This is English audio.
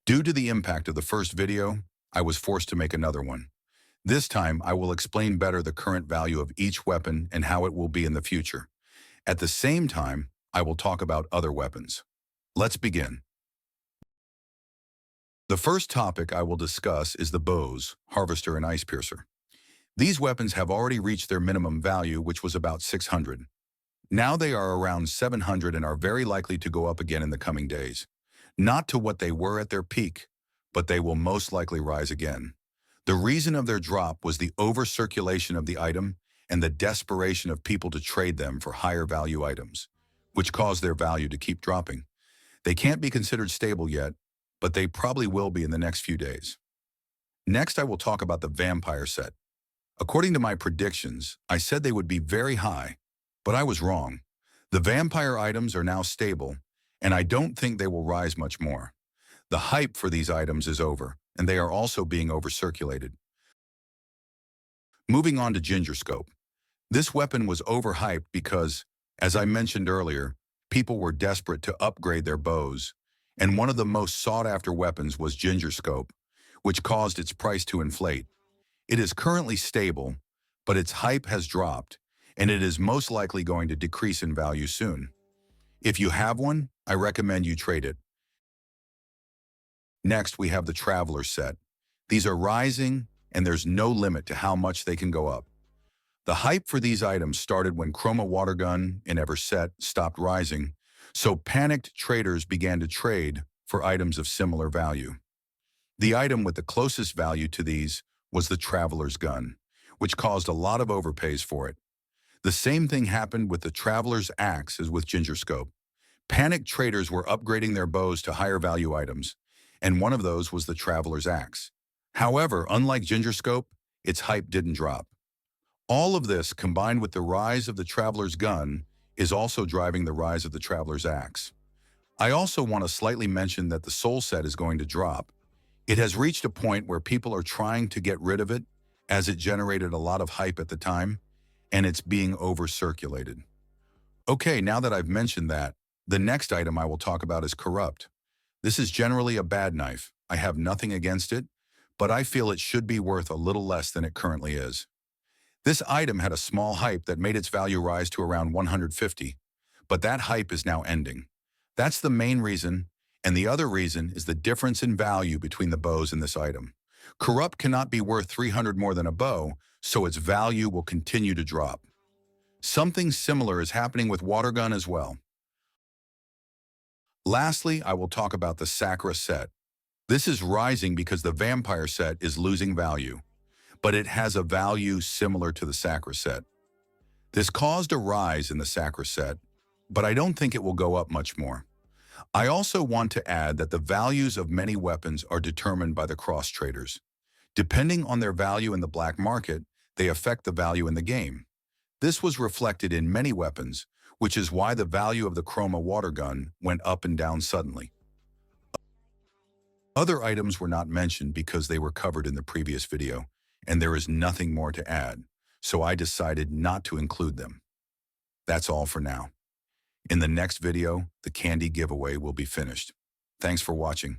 Due to the impact of the first video, I was forced to make another one. This time, I will explain better the current value of each weapon and how it will be in the future. At the same time, I will talk about other weapons. Let's begin. The first topic I will discuss is the bows, harvester, and ice piercer. These weapons have already reached their minimum value, which was about 600. Now they are around 700 and are very likely to go up again in the coming days. Not to what they were at their peak, but they will most likely rise again. The reason of their drop was the over-circulation of the item and the desperation of people to trade them for higher value items, which caused their value to keep dropping. They can't be considered stable yet, but they probably will be in the next few days. Next, I will talk about the vampire set. According to my predictions, I said they would be very high, but I was wrong. The vampire items are now stable, and I don't think they will rise much more. The hype for these items is over, and they are also being over-circulated. Moving on to Ginger Scope. This weapon was overhyped because, as I mentioned earlier, people were desperate to upgrade their bows, and one of the most sought-after weapons was Ginger Scope, which caused its price to inflate. It is currently stable, but its hype has dropped, and it is most likely going to decrease in value soon. If you have one, I recommend you trade it. Next, we have the Traveler set. These are rising, and there's no limit to how much they can go up. The hype for these items started when Chroma Water Gun and Everset stopped rising, so panicked traders began to trade for items of similar value. The item with the closest value to these was the Traveler's Gun, which caused a lot of overpays for it. The same thing happened with the Traveler's Axe as with Ginger Scope. Panicked traders were upgrading their bows to higher value items, and one of those was the Traveler's Axe. However, unlike Ginger Scope, its hype didn't drop. All of this, combined with the rise of the Traveler's Gun, is also driving the rise of the Traveler's Axe. I also want to slightly mention that the Soul set is going to drop. It has reached a point where people are trying to get rid of it, as it generated a lot of hype at the time, and it's being over-circulated. Okay, now that I've mentioned that, the next item I will talk about is Corrupt. This is generally a bad knife. I have nothing against it, but I feel it should be worth a little less than it currently is. This item had a small hype that made its value rise to around 150, but that hype is now ending. That's the main reason, and the other reason is the difference in value between the bows in this item. Corrupt cannot be worth 300 more than a bow, so its value will continue to drop. Something similar is happening with Water Gun as well. Lastly, I will talk about the Sacra set. This is rising because the Vampire set is losing value, but it has a value similar to the Sacra set. This caused a rise in the Sacra set, but I don't think it will go up much more. I also want to add that the values of many weapons are determined by the cross traders. Depending on their value in the black market, they affect the value in the game. This was reflected in many weapons, which is why the value of the Chroma Water Gun went up and down suddenly. Other items were not mentioned because they were covered in the previous video, and there is nothing more to add, so I decided not to include them. That's all for now. In the next video, the candy giveaway will be finished. Thanks for watching.